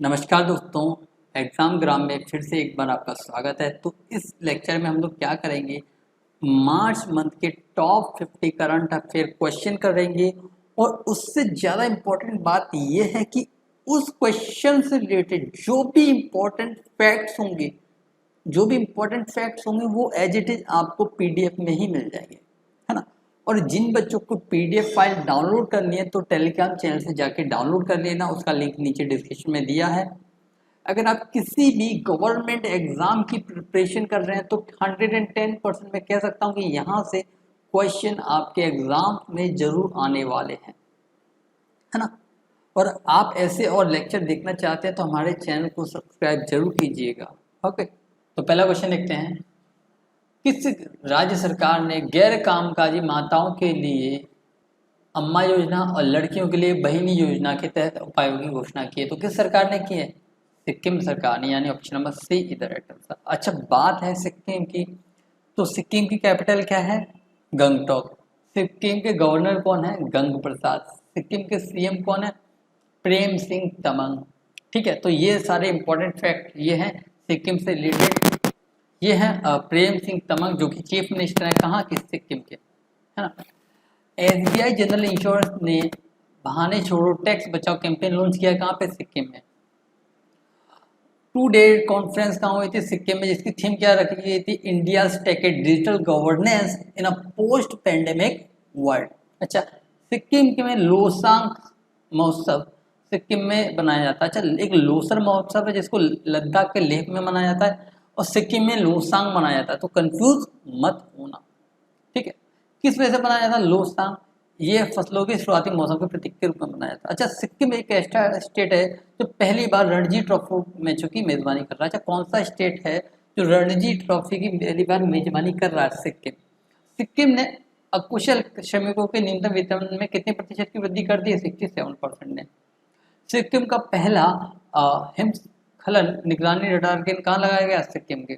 नमस्कार दोस्तों। एग्जाम ग्राम में फिर से एक बार आपका स्वागत है। तो इस लेक्चर में हम लोग क्या करेंगे, मार्च मंथ के टॉप 50 करंट अफेयर क्वेश्चन करेंगे। और उससे ज़्यादा इम्पोर्टेंट बात यह है कि उस क्वेश्चन से रिलेटेड जो भी इम्पोर्टेंट फैक्ट्स होंगे वो एज इट इज़ आपको पीडीएफ में ही मिल जाएंगे, है ना। और जिन बच्चों को पीडीएफ फाइल डाउनलोड करनी है तो टेलीग्राम चैनल से जाके डाउनलोड कर लेना, उसका लिंक नीचे डिस्क्रिप्शन में दिया है। अगर आप किसी भी गवर्नमेंट एग्जाम की प्रिपरेशन कर रहे हैं तो 110% मैं कह सकता हूं कि यहाँ से क्वेश्चन आपके एग्जाम में जरूर आने वाले हैं, है ना। और आप ऐसे और लेक्चर देखना चाहते हैं तो हमारे चैनल को सब्सक्राइब जरूर कीजिएगा। ओके, तो पहला क्वेश्चन देखते हैं। किस राज्य सरकार ने गैर कामकाजी माताओं के लिए अम्मा योजना और लड़कियों के लिए बहिनी योजना के तहत उपायों की घोषणा की है? तो किस सरकार ने की है? सिक्किम सरकार ने, यानी ऑप्शन नंबर सी इधर है। अच्छा, बात है सिक्किम की, तो सिक्किम की कैपिटल क्या है? गंगटोक। सिक्किम के गवर्नर कौन है? गंग प्रसाद। सिक्किम के सीएम कौन है? प्रेम सिंह तमंग। ठीक है, तो ये सारे इंपॉर्टेंट फैक्ट ये हैं सिक्किम से रिलेटेड। ये है प्रेम सिंह तमंग जो कि चीफ मिनिस्टर है कहाँ के? सिक्किम के, है ना। एसबीआई जनरल इंश्योरेंस ने बहाने छोड़ो टैक्स बचाओ कैंपेन लॉन्च किया, कहाँ पे? सिक्किम में। 2 डे कॉन्फ्रेंस कहाँ हुई थी? सिक्किम में, जिसकी थीम क्या रखी गई थी? India take a digital governance in a post pandemic world. अच्छा, सिक्किम के में लोसांग महोत्सव सिक्किम में बनाया जाता है। अच्छा, एक लोसर महोत्सव है जिसको लद्दाख के लेह में मनाया जाता है और सिक्किम में लोसांग मनाया जाता है, तो कंफ्यूज मत होना। ठीक है, किस वजह से बनाया जाता है लोसांग? ये फसलों के शुरुआती मौसम के प्रतीक के रूप में बनाया जाता है। अच्छा, सिक्किम एक ऐसा स्टेट है जो पहली बार रणजी ट्रॉफी मैचों की मेजबानी कर रहा है। अच्छा, कौन सा स्टेट है जो रणजी ट्रॉफी की पहली बार मेजबानी कर रहा है? सिक्किम। सिक्किम ने अकुशल श्रमिकों के न्यूनतम वेतन में कितने प्रतिशत की वृद्धि कर दी है? 67% ने। सिक्किम का पहला हिमस्खलन निगरानी रडार के कहाँ लगाया गया? सिक्किम के।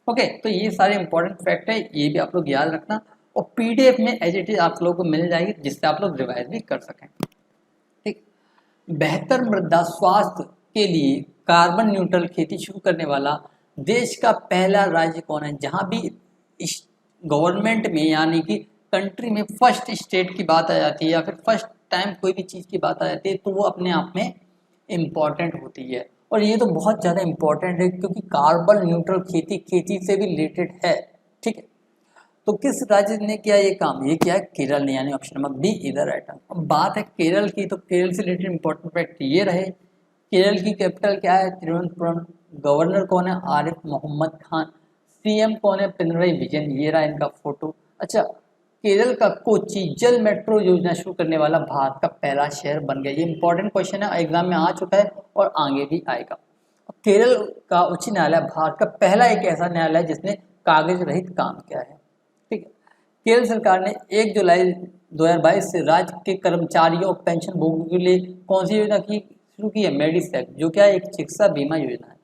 ओके, तो ये सारे इंपॉर्टेंट फैक्ट है, ये भी आप लोग याद रखना और पीडीएफ में एज इट इज आप लोगों को मिल जाएगी जिससे आप लोग रिवाइज भी कर सकें। ठीक। बेहतर मृदा स्वास्थ्य के लिए कार्बन न्यूट्रल खेती शुरू करने वाला देश का पहला राज्य कौन है? जहां भी गवर्नमेंट में यानी कि कंट्री में फर्स्ट स्टेट की बात आ जाती है या फिर फर्स्ट टाइम कोई भी चीज़ की बात आ जाती है तो वो अपने आप में इम्पॉर्टेंट होती है। और ये तो बहुत ज़्यादा इम्पॉर्टेंट है क्योंकि कार्बन न्यूट्रल खेती खेती से भी रिलेटेड है। ठीक है, तो किस राज्य ने किया ये काम? ये किया है केरल ने, यानी ऑप्शन नंबर बी इधर आइटम। अब बात है केरल की, तो केरल से रिलेटेड इंपॉर्टेंट फैक्ट ये रहे, केरल की कैपिटल क्या है? तिरुवनंतपुरम। गवर्नर कौन है? आरिफ मोहम्मद खान। सीएम कौन है? पिनरई विजयन। ये रहा इनका फोटो। अच्छा, केरल का कोच्चि जल मेट्रो योजना शुरू करने वाला भारत का पहला शहर बन गया। ये इंपॉर्टेंट क्वेश्चन है, एग्जाम में आ चुका है और आगे भी आएगा। केरल का उच्च न्यायालय भारत का पहला एक ऐसा न्यायालय है जिसने कागज रहित काम किया है। ठीक है, केरल सरकार ने 1 जुलाई 2022 से राज्य के कर्मचारियों और पेंशन भोगियों के लिए कौन सी योजना की शुरू की है? मेडिसेप, जो क्या है? एक चिकित्सा बीमा योजना है।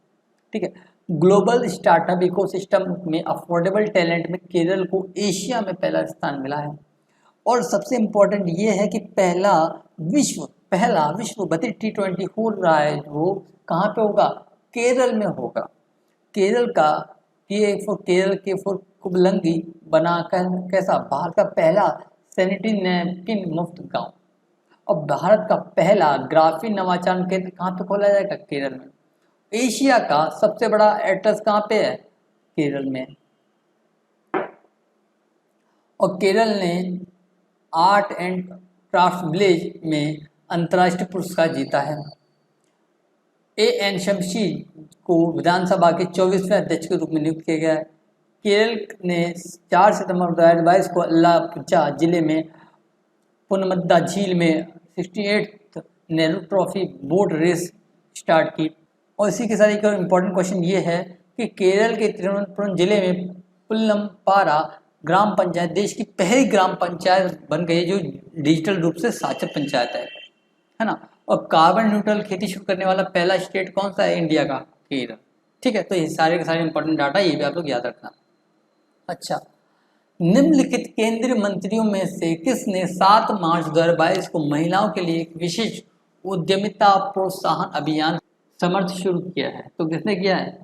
ठीक है, ग्लोबल स्टार्टअप इकोसिस्टम में अफोर्डेबल टैलेंट में केरल को एशिया में पहला स्थान मिला है। और सबसे इम्पोर्टेंट ये है कि पहला विश्व बत्ती T20 हो रहा है, वो कहाँ पे होगा? केरल में होगा। केरल का केरल के फॉर कुबलंगी बनाकर कैसा? भारत का पहला सैनिटरी नैपकिन मुफ्त गांव। और भारत का पहला ग्राफीन नवाचार केंद्र कहाँ पे खोला जाएगा? केरल में। एशिया का सबसे बड़ा एटलस कहाँ पे है? केरल में। और केरल ने आर्ट एंड क्राफ्ट विलेज में अंतर्राष्ट्रीय पुरस्कार जीता है। एन शमशी को विधानसभा के 24वें अध्यक्ष के रूप में नियुक्त किया गया है। केरल ने 4 सितंबर 2022 को अल्लापुझा जिले में पुनमद्दा झील में 68th Nehru trophy boat race start की। और इसी के साथ एक इम्पॉर्टेंट क्वेश्चन ये है कि केरल के तिरुवनंतपुरम जिले में पुल्लमपारा ग्राम पंचायत देश की पहली ग्राम पंचायत बन गई जो डिजिटल रूप से साक्षर पंचायत है ना। और कार्बन न्यूट्रल खेती शुरू करने वाला पहला स्टेट कौन सा है? इंडिया का केरल। ठीक है, तो ये सारे के सारे इंपॉर्टेंट डाटा ये भी आप लोग याद रखना। अच्छा, निम्नलिखित केंद्रीय मंत्रियों में से किसने 7 मार्च 2022 को महिलाओं के लिए एक विशेष उद्यमिता प्रोत्साहन अभियान समर्थ शुरू किया है, तो किसने किया है?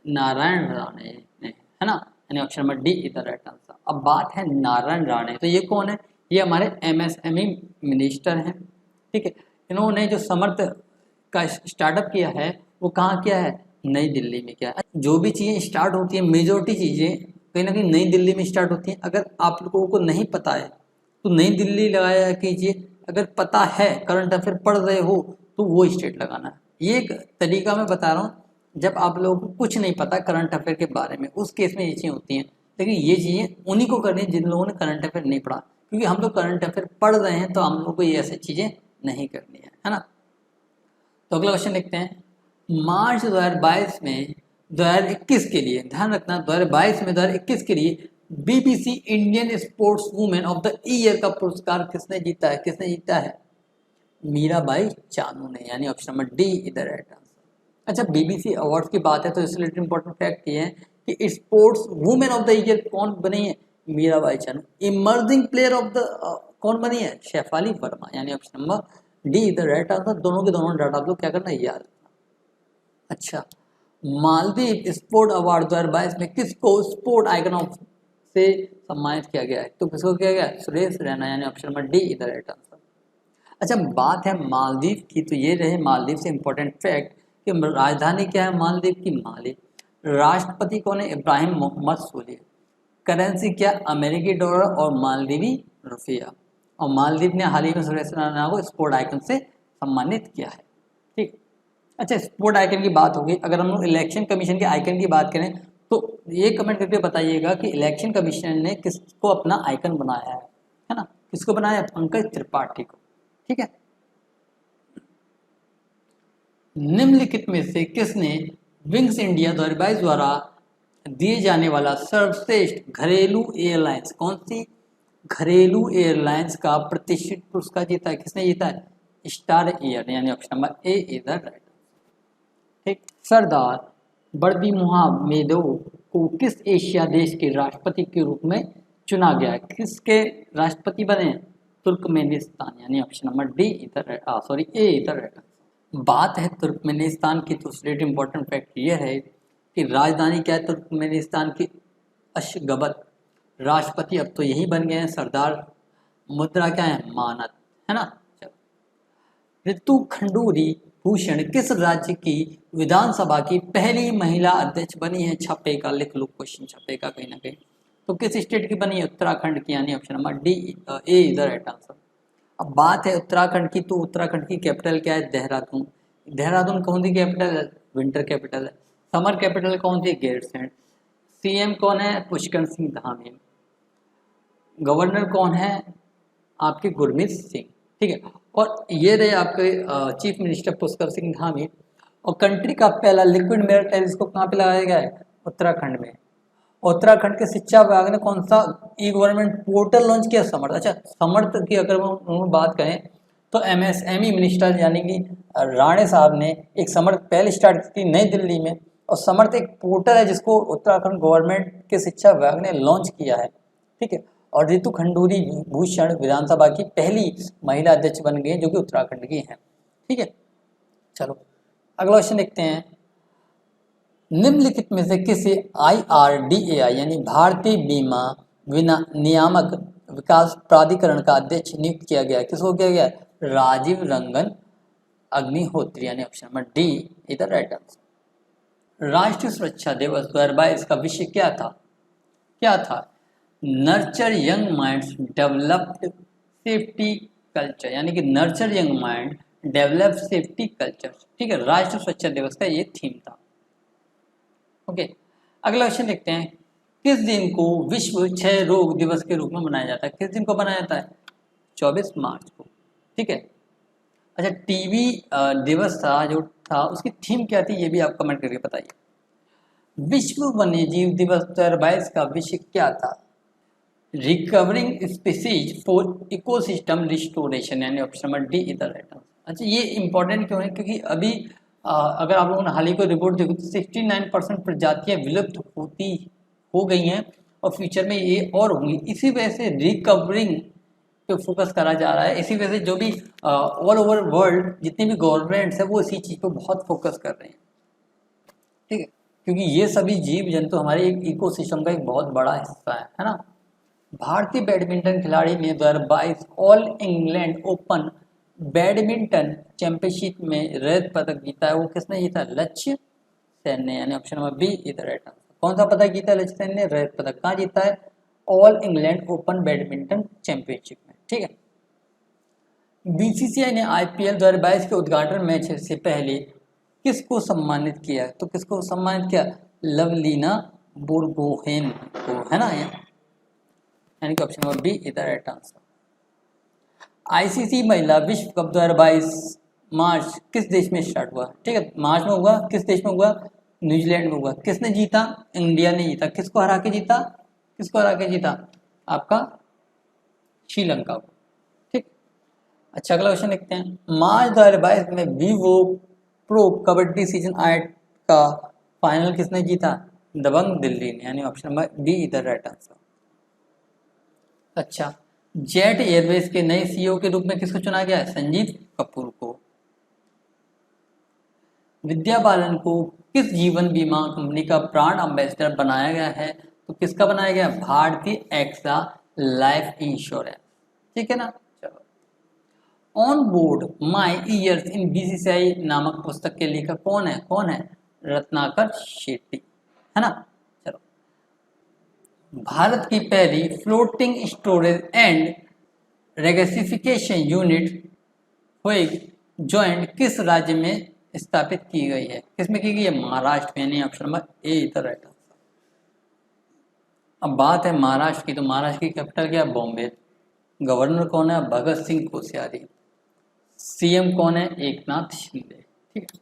नारायण राणे ने, है ना, यानी option number D is the right answer. अब बात है नारायण राणे, तो ये कौन है? ये हमारे एमएसएमई मिनिस्टर हैं, ठीक है। इन्होंने जो समर्थ का स्टार्टअप किया है वो कहाँ किया है? नई दिल्ली में किया है। जो भी चीज़ें स्टार्ट होती हैं, मेजोरिटी चीज़ें कहीं ना कहीं नई दिल्ली में स्टार्ट होती हैं। अगर आप लोगों को नहीं पता है तो नई दिल्ली लगाया कीजिए, अगर पता है करंट अफेयर पढ़ रहे हो तो वो स्टेट लगाना है। ये एक तरीका मैं बता रहा हूँ, जब आप लोगों को कुछ नहीं पता करंट अफेयर के बारे में, उस केस में ये चीज़ें होती हैं। लेकिन ये चीज़ें उन्हीं को करनी है जिन लोगों ने करंट अफेयर नहीं पढ़ा, क्योंकि हम लोग करंट अफेयर पढ़ रहे हैं तो हम लोग को ये ऐसी चीज़ें नहीं करनी है ना। तो अगला क्वेश्चन लिखते हैं, मार्च 2022 में 2021 के लिए, ध्यान रखना 2022 में 2021 के लिए BBC Indian sports women of the year का पुरस्कार किसने जीता है? किसने जीता है? मीराबाई चानू ने, यानी ऑप्शन नंबर डी इधर राइट आंसर। अच्छा, बीबीसी अवार्ड्स की बात है तो इससे रिलेटेड इंपॉर्टेंट फैक्ट ये है कि sports women of the year कौन बनी है? Mirabai Chanu. Emerging player of the कौन बनी है? शेफाली वर्मा, यानी ऑप्शन नंबर डी इधर राइट आंसर। दोनों के दोनों डाटा आप लोग क्या करना है? याद रखना। अच्छा, मालदीव स्पोर्ट अवार्ड 2022 में किसको स्पोर्ट आइकन ऑफ से सम्मानित किया गया है? तो किसको किया गया है? सुरेश रैना, यानी ऑप्शन नंबर डी इधर राइट आंसर। अच्छा, बात है मालदीव की, तो ये रहे मालदीव से इंपॉर्टेंट फैक्ट कि राजधानी क्या है मालदीव की? माले। राष्ट्रपति कौन है? इब्राहिम मोहम्मद सोलिह। करेंसी क्या? अमेरिकी डॉलर और मालदीवी रुपया। और मालदीव ने हाल ही में सुरेश रैना को स्पोर्ट आइकन से सम्मानित किया है, ठीक। अच्छा, स्पोर्ट आइकन की बात होगी, अगर हम लोग इलेक्शन कमीशन के आइकन की बात करें तो ये कमेंट करके बताइएगा कि इलेक्शन कमीशन ने किसको अपना आइकन बनाया है ना? किसको बनाया है? पंकज त्रिपाठी को, ठीक है। निम्नलिखित में से किसने विंग्स इंडिया 2022 द्वारा दिए जाने वाला सर्वश्रेष्ठ घरेलू एयरलाइंस, कौन सी घरेलू एयरलाइंस का प्रतिष्ठित पुरस्कार जीता है? किसने जीता है? स्टार एयर, यानी option number A is the right, ठीक। सरदार बर्दी मुहम्मदोव को किस एशिया देश के राष्ट्रपति के रूप में चुना गया है? किसके राष्ट्रपति बने? तुर्कमेनिस्तान, यानी ऑप्शन नंबर डी इधर सॉरी ए इधर रहेगा। बात है तुर्कमेनिस्तान की, तो स्टेट इंपॉर्टेंट फैक्ट ये है कि राजधानी क्या है तुर्कमेनिस्तान की? अशगबत। राष्ट्रपति अब तो यही बन गए हैं सरदार। मुद्रा क्या है? मानद, है ना। ऋतु खंडूरी भूषण किस राज्य की विधानसभा की पहली महिला अध्यक्ष बनी है? छपे का लिख लो, क्वेश्चन छपे का कहीं ना कहीं। तो किस स्टेट की बनी है? उत्तराखंड की, यानी option number D A is the right answer. अब बात है उत्तराखंड की, तो उत्तराखंड की कैपिटल क्या है? देहरादून। देहरादून कौन सी कैपिटल है? विंटर कैपिटल है। समर कैपिटल कौन सी? गैरसैंण। सीएम कौन है? पुष्कर सिंह धामी। गवर्नर कौन है? आपके गुरमीत सिंह, ठीक है। और ये रहे आपके चीफ मिनिस्टर पुष्कर सिंह धामी। और कंट्री का पहला लिक्विड मिरर टेलीस्कोप कहाँ पे लगाया गया है? उत्तराखंड में। उत्तराखंड के शिक्षा विभाग ने कौन सा ई गवर्नमेंट पोर्टल लॉन्च किया? समर्थ। अच्छा, समर्थ की अगर हम बात करें तो एमएसएमई मिनिस्टर यानी कि राणे साहब ने एक समर्थ पहले स्टार्ट की थी नई दिल्ली में। और समर्थ एक पोर्टल है जिसको उत्तराखंड गवर्नमेंट के शिक्षा विभाग ने लॉन्च किया है, ठीक है। और ऋतु खंडूरी भूषण विधानसभा की पहली महिला अध्यक्ष बन गई जो कि उत्तराखंड की हैं, ठीक है। चलो अगला क्वेश्चन देखते हैं, निम्नलिखित में से किसे IRDAI यानी भारतीय बीमा नियामक विकास प्राधिकरण का अध्यक्ष नियुक्त किया गया? किसको किया गया? राजीव रंगन अग्निहोत्री, यानी ऑप्शन नंबर डी इधर राइट आंसर। राष्ट्रीय सुरक्षा दिवस 2022 का विषय क्या था? क्या था? Nurture young minds developed safety culture, यानी कि nurture young mind develop safety culture, ठीक है। राष्ट्रीय सुरक्षा दिवस का ये थीम था, ओके। अगला क्वेश्चन देखते हैं, किस दिन को विश्व क्षय रोग दिवस के रूप में मनाया जाता है? किस दिन को मनाया जाता है? 24 मार्च को, ठीक है। अच्छा, टीबी दिवस था जो था उसकी थीम क्या थी? ये भी आप कमेंट करके बताइए। विश्व वन्यजीव दिवस 2022 का विषय क्या था? Recovering species for ecosystem restoration, यानी ऑप्शन नंबर डी इधर राइट आंसर। अच्छा, ये इंपॉर्टेंट क्यों है? क्योंकि अभी अगर आप लोगों ने हाल ही को रिपोर्ट देखो तो 69% प्रजातियां विलुप्त हो गई हैं और फ्यूचर में ये और होंगी। इसी वजह से रिकवरिंग पे फोकस करा जा रहा है। इसी वजह से जो भी ऑल ओवर वर्ल्ड जितनी भी गवर्नमेंट्स है वो इसी चीज़ पे बहुत फोकस कर रहे हैं, ठीक है, क्योंकि ये सभी जीव जंतु हमारे एक इकोसिस्टम का एक बहुत बड़ा हिस्सा है ना। भारतीय बैडमिंटन खिलाड़ी ने 2022 all England open badminton championship में रजत पदक जीता है। वो किसने जीता? लक्ष्य सेन ने, यानी ऑप्शन नंबर बी इधर राइट आंसर। कौन सा पदक जीता है लक्ष्य सेन ने? रजत पदक। कहाँ जीता है? All England open badminton championship में, ठीक है। बीसीसीआई ने आईपीएल 2022 के उद्घाटन मैच से पहले किसको सम्मानित किया? तो किसको सम्मानित किया? लवलीना बोरगोहेन को, है ना, यानी कि ऑप्शन नंबर बी इधर राइट आंसर। आईसीसी महिला विश्व कप 2022 मार्च किस देश में स्टार्ट हुआ? ठीक है, मार्च में हुआ। किस देश में हुआ? न्यूजीलैंड में हुआ। किसने जीता? इंडिया ने जीता। किसको हरा के जीता? किसको हरा के जीता? आपका श्रीलंका को, ठीक। अच्छा, अगला क्वेश्चन देखते हैं। मार्च 2022 में वीवो प्रो कबड्डी सीजन 8 का फाइनल किसने जीता? दबंग दिल्ली ने, यानी ऑप्शन नंबर बी इधर राइट आंसर। अच्छा, जेट एयरवेज के नए सीईओ के रूप में किसको चुना गया है? संजीव कपूर को। विद्या बालन को किस जीवन बीमा कंपनी का ब्रांड एम्बेसडर बनाया गया है? तो किसका बनाया गया? भारतीय एक्सा लाइफ इंश्योरेंस, ठीक है ना। चलो, on board my years in BCCI नामक पुस्तक के लेखक कौन है? कौन है? रत्नाकर शेट्टी, है ना। चलो, भारत की पहली फ्लोटिंग स्टोरेज एंड रेगेसिफिकेशन यूनिट हुई ज्वाइंट किस राज्य में स्थापित की गई है? किसमें की गई है? महाराष्ट्र में, यानी ऑप्शन नंबर ए इधर राइट आंसर। अब बात है महाराष्ट्र की, तो महाराष्ट्र की कैपिटल क्या है? बॉम्बे। गवर्नर कौन है? भगत सिंह कोश्यारी। सीएम कौन है? एकनाथ शिंदे, ठीक है।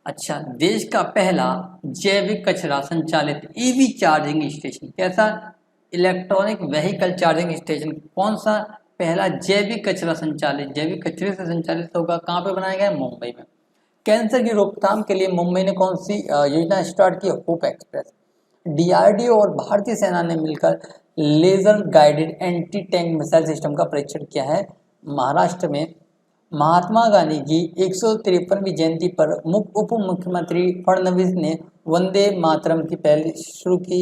अच्छा, देश का पहला जैविक कचरा संचालित ईवी चार्जिंग स्टेशन कैसा? इलेक्ट्रॉनिक व्हीकल चार्जिंग स्टेशन कौन सा पहला जैविक कचरा संचालित, जैविक कचरे से संचालित होगा? कहाँ पे बनाया गया है? मुंबई में। कैंसर की रोकथाम के लिए मुंबई ने कौन सी योजना स्टार्ट की? Hope express. डीआरडीओ और भारतीय सेना ने मिलकर laser guided anti tank missile system का परीक्षण किया है महाराष्ट्र में। महात्मा गांधी की 153वीं जयंती पर उप मुख्यमंत्री फडणवीस ने वंदे मातरम की पहल शुरू की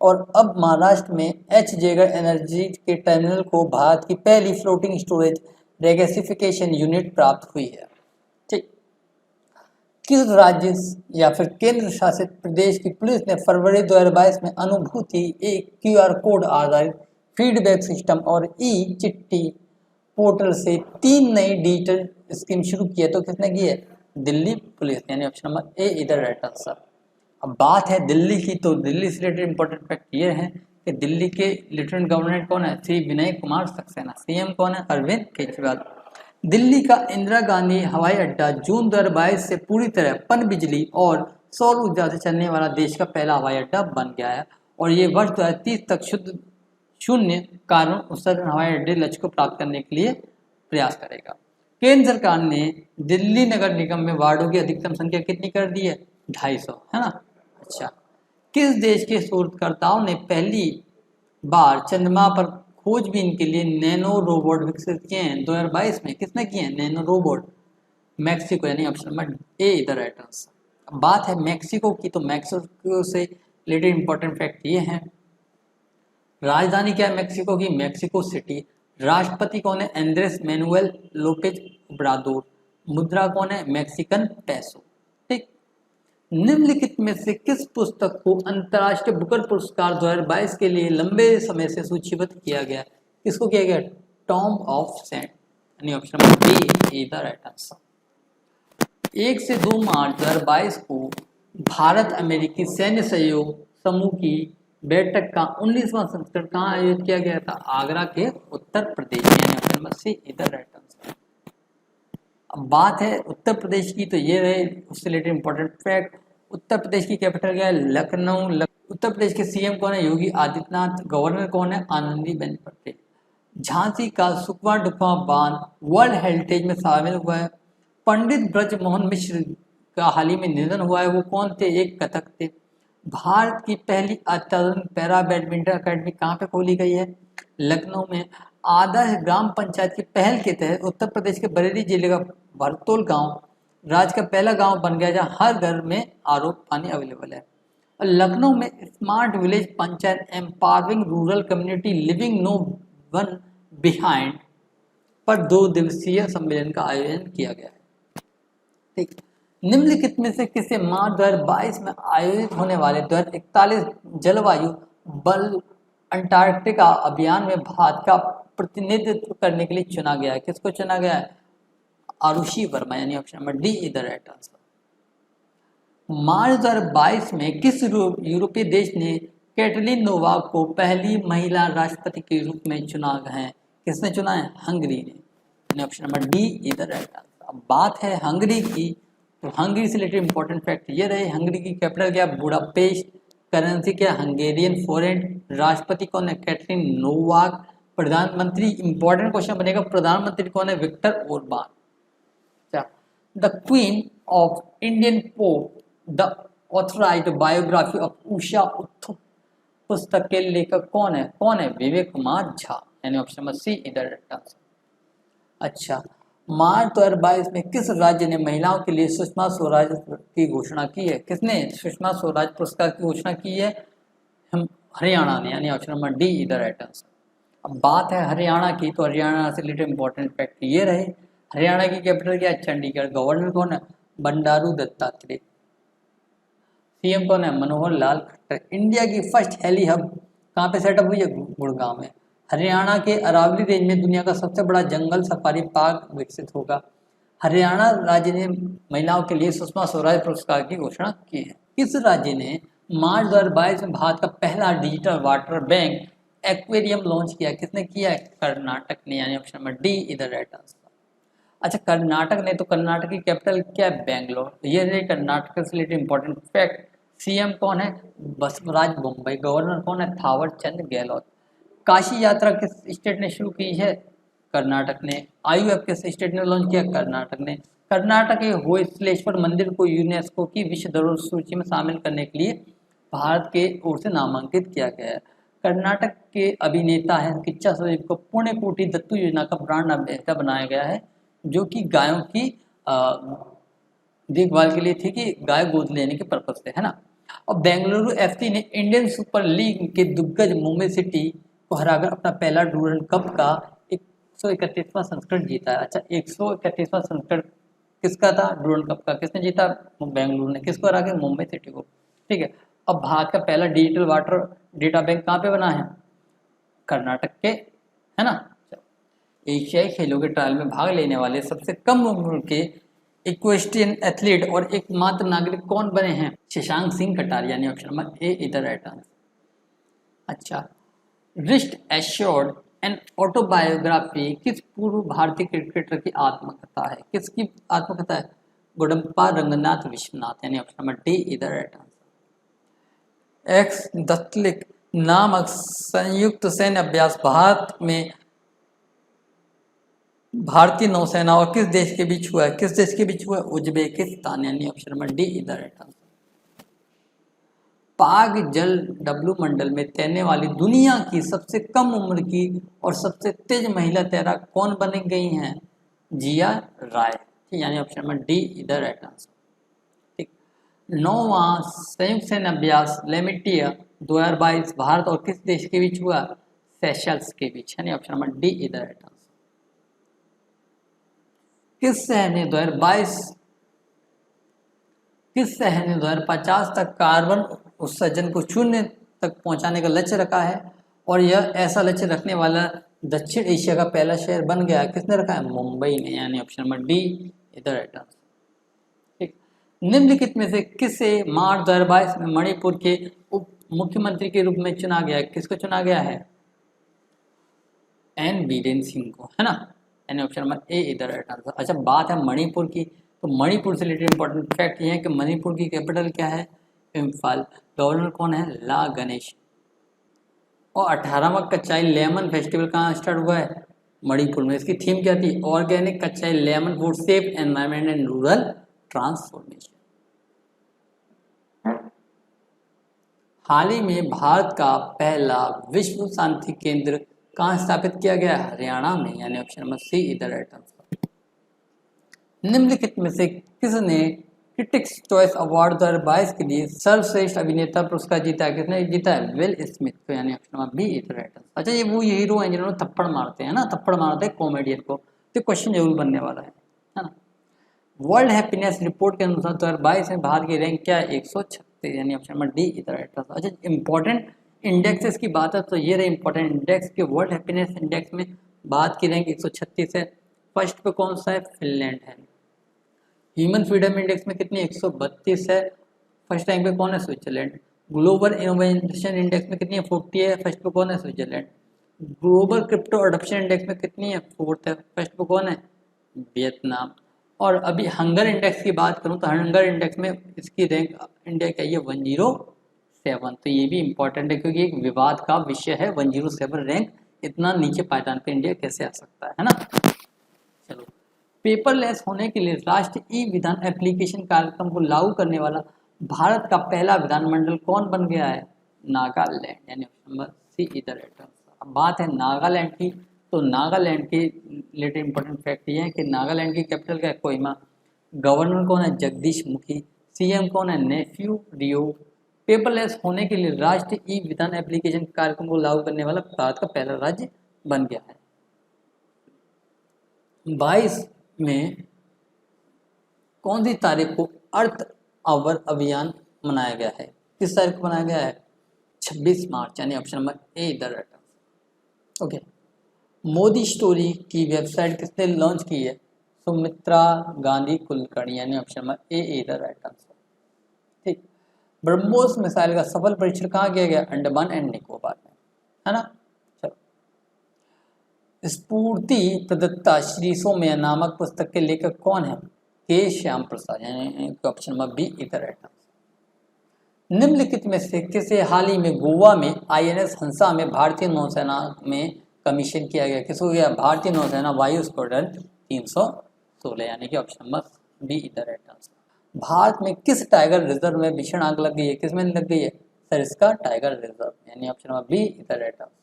और अब महाराष्ट्र में एच जेगर एनर्जी के टर्मिनल को भारत की पहली फ्लोटिंग स्टोरेज रेगेसिफिकेशन यूनिट प्राप्त हुई है, ठीक। किस राज्य या फिर केंद्र शासित प्रदेश की पुलिस ने फरवरी 2022 में अनुभूति एक क्यूआर कोड आधारित फीडबैक सिस्टम और ई चिट्ठी पोर्टल से 3 नई डिजिटल स्कीम शुरू की है? तो किसने की है? दिल्ली पुलिस, यानी ऑप्शन नंबर ए इधर राइट आंसर। अब बात है दिल्ली की, तो दिल्ली से रिलेटेड इंपॉर्टेंट फैक्ट ये है कि दिल्ली के लेफ्टिनेंट गवर्नर कौन है? श्री विनय कुमार सक्सेना। सीएम कौन है? अरविंद केजरीवाल। दिल्ली का इंदिरा गांधी हवाई अड्डा जून 2022 से पूरी तरह पन बिजली और सौर ऊर्जा से चलने वाला देश का पहला हवाई अड्डा बन गया है और ये वर्ष 2030 तक शुद्ध शून्य कार्बन उत्सर्जन हवाई अड्डे लक्ष्य को प्राप्त करने के लिए प्रयास करेगा। केंद्र सरकार ने दिल्ली नगर निगम में वार्डों की अधिकतम संख्या कितनी कर दी है? 250, है ना। अच्छा, किस देश के शोधकर्ताओं ने पहली बार चंद्रमा पर खोजबीन के लिए नैनो रोबोट विकसित किए हैं? 2022 में किसने किए हैं नैनो रोबोट? मैक्सिको, यानी ऑप्शन नंबर ए इधर राइट आंसर। बात है मैक्सिको की, तो मैक्सिको से रिलेटेड इंपॉर्टेंट फैक्ट ये हैं। राजधानी क्या है मैक्सिको की? Mexico City. राष्ट्रपति कौन है? Andres Manuel Lopez Obrador. मुद्रा कौन है? मैक्सिकन पैसो, ठीक। निम्नलिखित में से किस पुस्तक को अंतर्राष्ट्रीय बुकर पुरस्कार 2022 के लिए लंबे समय से सूचीबद्ध किया गया? किसको किया गया? टॉम ऑफ सेंट, यानी option number B is the right answer. 1 से 2 मार्च 2022 को भारत अमेरिकी सैन्य सहयोग समूह की बैठक का 19वां संस्करण कहाँ आयोजित किया गया था? आगरा के उत्तर प्रदेश, यानी ऑप्शन नंबर सी इधर राइट आंसर। अब बात है उत्तर प्रदेश की, तो ये रहे उससे related important fact. Uttar Pradesh की कैपिटल क्या है? लखनऊ। उत्तर प्रदेश के सीएम कौन है? योगी आदित्यनाथ। गवर्नर कौन है? आनंदीबेन पटेल। झांसी का सुखवा डुकवा बांध वर्ल्ड हेरिटेज में शामिल हुआ है। पंडित ब्रजमोहन मिश्र का हाल ही में निधन हुआ है, वो कौन थे? एक कथक थे। भारत की पहली अत्याधुनिक पैरा बैडमिंटन अकेडमी कहाँ पे खोली गई है? लखनऊ में। आदर्श ग्राम पंचायत की पहल के तहत उत्तर प्रदेश के बरेली जिले का भरतोल गांव राज्य का पहला गांव बन गया जहां हर घर में आरओ पानी अवेलेबल है। और लखनऊ में smart village panchayat empowering rural community living no one behind पर 2 दिवसीय सम्मेलन का आयोजन किया गया है। ठीक, निम्नलिखित में से किसे मार्च 2022 में आयोजित होने वाले 2041 जलवायु बल अंटार्कटिका अभियान में भारत का प्रतिनिधित्व करने के लिए चुना गया है? किसको चुना गया है? आरुषि वर्मा, यानी ऑप्शन नंबर डी इधर राइट आंसर। मार्च 2022 में किस यूरोपीय देश ने कैटरीन नोवाक को पहली महिला राष्ट्रपति के रूप में चुना है? किसने चुना है? हंगरी ने, यानी ऑप्शन नंबर डी इधर राइट आंसर। अब बात है हंगरी की, तो हंगरी से रिलेटेड इंपॉर्टेंट फैक्ट ये रहे, हंगरी की कैपिटल क्या? बुडापेस्ट, करेंसी क्या? हंगेरियन फोरेंट, राष्ट्रपति कौन है? कैटरीन नोवाक, प्रधानमंत्री इंपॉर्टेंट क्वेश्चन बनेगा, प्रधानमंत्री कौन है? Viktor Orban. The queen of Indian pop the authorised biography of Usha Uthup पुस्तक के लेखक कौन है? कौन है? विवेक कुमार झा, यानी ऑप्शन नंबर सी इधर राइट आंसर। अच्छा, मार्च 2022 में किस राज्य ने महिलाओं के लिए सुषमा स्वराज की घोषणा की है? किसने सुषमा स्वराज पुरस्कार की घोषणा की है? हरियाणा ने, यानी ऑप्शन नंबर डी इधर राइट आंसर। अब बात है हरियाणा की, तो हरियाणा से रिलेटेड इंपॉर्टेंट फैक्ट ये रहे, हरियाणा की कैपिटल क्या है? चंडीगढ़, गवर्नर कौन है? बंडारू दत्तात्रेय, सीएम कौन है? मनोहर लाल खट्टर। इंडिया की फर्स्ट हेली हब कहाँ पे सेटअप हुई है? गुड़गांव में। हरियाणा के अरावली रेंज में दुनिया का सबसे बड़ा जंगल सफारी पार्क विकसित होगा। हरियाणा राज्य ने महिलाओं के लिए सुषमा स्वराज पुरस्कार की घोषणा की है। किस राज्य ने मार्च 2022 में भारत का पहला digital water bank aquarium launch किया? किसने किया है? कर्नाटक ने, यानी ऑप्शन नंबर डी इधर राइट आंसर। अच्छा, कर्नाटक ने, तो कर्नाटक की कैपिटल क्या है? बेंगलोर। ये रहे कर्नाटक से रिलेटेड इंपॉर्टेंट फैक्ट। सीएम कौन है? बसवराज बोम्बई, गवर्नर कौन है? थावर चंद गहलोत। काशी यात्रा किस स्टेट ने शुरू की है? कर्नाटक ने। आईयूएफ किस स्टेट ने लॉन्च किया? कर्नाटक ने। कर्नाटक के होयसलेश्वर मंदिर को यूनेस्को की विश्व धरोहर सूची में शामिल करने के लिए भारत के ओर से नामांकित किया गया है। कर्नाटक के अभिनेता हैं किच्चा सुदीप को पुण्य कोटि दत्तू योजना का ब्रांड एम्बेसडर बनाया गया है, जो कि गायों की देखभाल के लिए थी, कि गाय गोद लेने के पर्पज से, है ना। और बेंगलुरु एफसी ने इंडियन सुपर लीग के दिग्गज मुंबई सिटी को हराकर अपना पहला डूरंड कप का 131वां संस्करण जीता है। अच्छा, 131वां संस्करण किसका था? डूरंड कप का। किसने जीता? बेंगलुरु ने। किसको हरा के? मुंबई सिटी को। ठीक है। अब भारत का पहला डिजिटल वाटर डेटा बैंक कहाँ पे बना है? कर्नाटक के, है ना। एशियाई खेलों के ट्रायल में भाग लेने वाले सबसे कम उम्र के इक्वेस्ट्रियन एथलीट और एकमात्र नागरिक कौन बने हैं? शशांक सिंह कटारिया, यानी ऑप्शन नंबर ए इधर राइट आंसर। अच्छा, रिस्ट एश्योर्ड एन ऑटोबायोग्राफी किस पूर्व भारतीय क्रिकेटर की आत्मकथा है? किसकी आत्मकथा है? गुडम्पा रंगनाथ विश्वनाथ, यानी ऑप्शन नंबर डी इधर राइट आंसर। एक्स दत्तलिक नामक संयुक्त सैन्य अभ्यास भारत में भारतीय नौसेना और किस देश के बीच हुआ है? किस देश के बीच हुआ है? उज्बेकिस्तान, यानी ऑप्शन नंबर डी इधर राइट आंसर। पाक जल डब्लू मंडल में तैरने वाली दुनिया की सबसे कम उम्र की और सबसे तेज महिला तैराक कौन बन गई हैं? जिया राय, यानी ऑप्शन नंबर डी इधर राइट आंसर। ठीक, 9वां संयुक्त सैन्य अभ्यास लेमिटिया 2022 भारत और किस देश के बीच हुआ? सेशल्स के बीच, यानी ऑप्शन नंबर डी इधर राइट आंसर। किस शहर ने 2050 तक कार्बन उत्सर्जन को 0 तक पहुंचाने का लक्ष्य रखा है, और यह ऐसा लक्ष्य रखने वाला दक्षिण एशिया का पहला शहर बन गया है? किसने रखा है? मुंबई ने, यानी ऑप्शन नंबर डी इधर राइट आंसर। ठीक, निम्नलिखित में से किसे मार्च 2022 में मणिपुर के उप मुख्यमंत्री के रूप में चुना गया है? किसको चुना गया है? एन बीरेन सिंह को, है ना, यानी ऑप्शन नंबर ए इधर राइट आंसर। अच्छा, बात है मणिपुर की, तो मणिपुर से रिलेटेड इंपॉर्टेंट फैक्ट ये है कि मणिपुर की कैपिटल क्या है? इम्फाल। गवर्नर कौन है? ला गणेश। और 18वां कच्चाई लेमन फेस्टिवल कहाँ स्टार्ट हुआ है? मणिपुर में। इसकी थीम क्या थी? Organic Kachai lemon for safe environment and rural transformation. हाल ही में भारत का पहला विश्व शांति केंद्र कहाँ स्थापित किया गया? हरियाणा में, यानी option number C is the right answer. निम्नलिखित में से किसने क्रिटिक्स चॉइस अवार्ड 2022 के लिए सर्वश्रेष्ठ अभिनेता पुरस्कार जीता है? किसने जीता है? विल स्मिथ को, यानी option number B is the right answer. अच्छा, ये वो हीरो हैं जिन्होंने थप्पड़ मारते हैं ना, थप्पड़ मारते हैं कॉमेडियन को, तो क्वेश्चन जरूर बनने वाला है ना। वर्ल्ड हैप्पीनेस रिपोर्ट के अनुसार 2022 में भारत की रैंक क्या है? 136, यानी option number D is the right answer. अच्छा, इंपॉर्टेंट इंडेक्सेस की बात है तो ये रहे इंपॉर्टेंट इंडेक्स के। वर्ल्ड हैप्पीनेस इंडेक्स में भारत की रैंक 136 है। फर्स्ट पे कौन सा है? फिनलैंड है। ह्यूमन फ्रीडम इंडेक्स में कितनी? 132 है। फर्स्ट रैंक पे कौन है? स्विट्जरलैंड। ग्लोबल इनोवेशन इंडेक्स में कितनी है? 40 है। फर्स्ट पे कौन है? Switzerland. Global crypto adoption index में कितनी है? 4th है। फर्स्ट पे कौन है? वियतनाम। और अभी हंगर इंडेक्स की बात करूं तो हंगर इंडेक्स में इसकी रैंक इंडिया क्या है? 107। तो ये भी इंपॉर्टेंट है क्योंकि एक विवाद का विषय है। 107 रैंक, इतना नीचे पायदान पे इंडिया कैसे आ सकता है ना। चलो, पेपरलेस होने के लिए राष्ट्रीय ई विधान एप्लीकेशन कार्यक्रम को लागू करने वाला भारत का पहला विधानमंडल कौन बन गया है? नागालैंड, यानी option number C is the right answer. अब बात है नागालैंड की, तो नागालैंड के रिलेटेड इंपॉर्टेंट फैक्ट ये है कि नागालैंड की कैपिटल क्या है? कोहिमा। गवर्नर कौन है? जगदीश मुखी। सीएम कौन है? नेफ्यू रियो। पेपरलेस होने के लिए राष्ट्रीय ई विधान एप्लीकेशन कार्यक्रम को लागू करने वाला भारत का पहला राज्य बन गया है। 22 में कौन सी तारीख को अर्थ आवर अभियान मनाया गया है? किस तारीख को मनाया गया है? 26 मार्च, यानी option number A is the right answer. Okay, Modi story की वेबसाइट किसने लॉन्च की है? सुमित्रा गांधी कुलकर्णी, यानी option number A is the right answer. ठीक, ब्रह्मोस मिसाइल का सफल परीक्षण कहाँ किया गया? अंडमान एंड निकोबार में, है ना। स्फूर्ति प्रदत्ता श्री सोमया नामक पुस्तक के लेखक कौन है? के श्याम प्रसाद, यानी option number B is the right answer. निम्नलिखित में से किसे हाल ही में गोवा में आईएनएस हंसा में भारतीय नौसेना में कमीशन किया गया? किसको गया? भारतीय नौसेना वायु स्क्वाड्रन 316, यानी कि option number B is the right answer. Bharat में किस टाइगर रिजर्व में भीषण आग लग गई है? किस में लग गई है? सरिस्का टाइगर रिजर्व, यानी option number B is the right answer.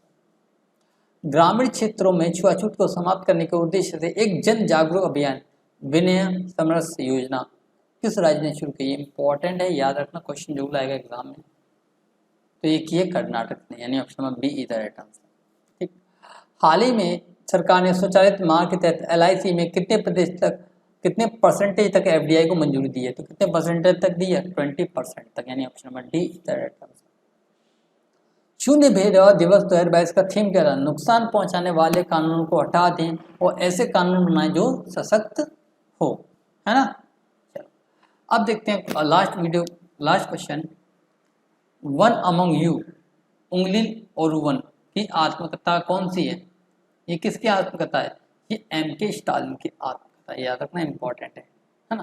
ग्रामीण क्षेत्रों में छुआछूत को समाप्त करने के उद्देश्य से एक जन जागरूक अभियान विनय समरस योजना किस राज्य ने शुरू की? इंपॉर्टेंट है, याद रखना, क्वेश्चन जरूर आएगा एग्जाम में। तो ये किए कर्नाटक ने, यानी option number B is the right answer. ठीक, हाल ही में सरकार ने स्वचालित मार्ग के तहत एलआईसी में कितने परसेंटेज तक एफडीआई को मंजूरी दी है? तो कितने परसेंटेज तक दी है? 20% तक, यानी option number D is the right answer. शून्य भेदभाव दिवस 2022 का थीम क्या रहा? नुकसान पहुंचाने वाले कानूनों को हटा दें और ऐसे कानून बनाएं जो सशक्त हो, है ना। चलो, अब देखते हैं last question. One among you, उंगली और वन की आत्मकथा कौन सी है? ये किसकी आत्मकथा है? ये एम.के. स्टालिन की आत्मकथा, याद रखना, इंपॉर्टेंट है ना।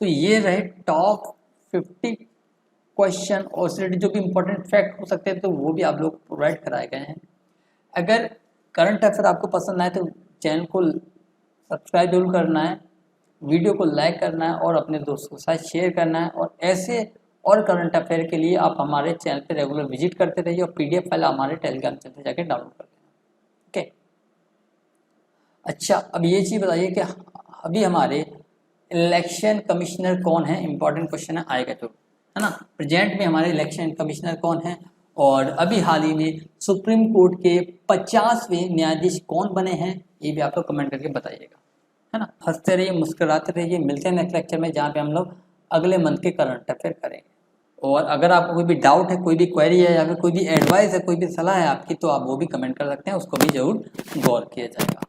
तो ये रहे टॉप 50 क्वेश्चन और रिलेटेड जो भी इंपॉर्टेंट फैक्ट हो सकते हैं, तो वो भी आप लोग प्रोवाइड कराए गए हैं। अगर करंट अफेयर आपको पसंद आए तो चैनल को सब्सक्राइब जरूर करना है, वीडियो को लाइक करना है और अपने दोस्तों के साथ शेयर करना है। और ऐसे और करंट अफेयर के लिए आप हमारे चैनल पे रेगुलर विजिट करते रहिए और PDF फाइल हमारे टेलीग्राम चैनल पर जाके डाउनलोड कर लेना। ओके, अच्छा, अब ये चीज़ बताइए कि अभी हमारे इलेक्शन कमिश्नर कौन है? इंपॉर्टेंट क्वेश्चन है, आएगा तो, है ना। प्रेजेंट में हमारे इलेक्शन कमिश्नर कौन है? और अभी हाल ही में सुप्रीम कोर्ट के 50वें न्यायाधीश कौन बने हैं? ये भी आप लोग कमेंट करके बताइएगा, है ना। हंसते रहिए, मुस्कुराते रहिए। मिलते हैं नेक्स्ट लेक्चर में, जहाँ पे हम लोग अगले मंथ के करंट अफेयर करेंगे। और अगर आपको कोई भी डाउट है, कोई भी क्वेरी है, या फिर कोई भी एडवाइस है, कोई भी सलाह है आपकी, तो आप वो भी कमेंट कर सकते हैं, उसको भी जरूर गौर किया जाएगा।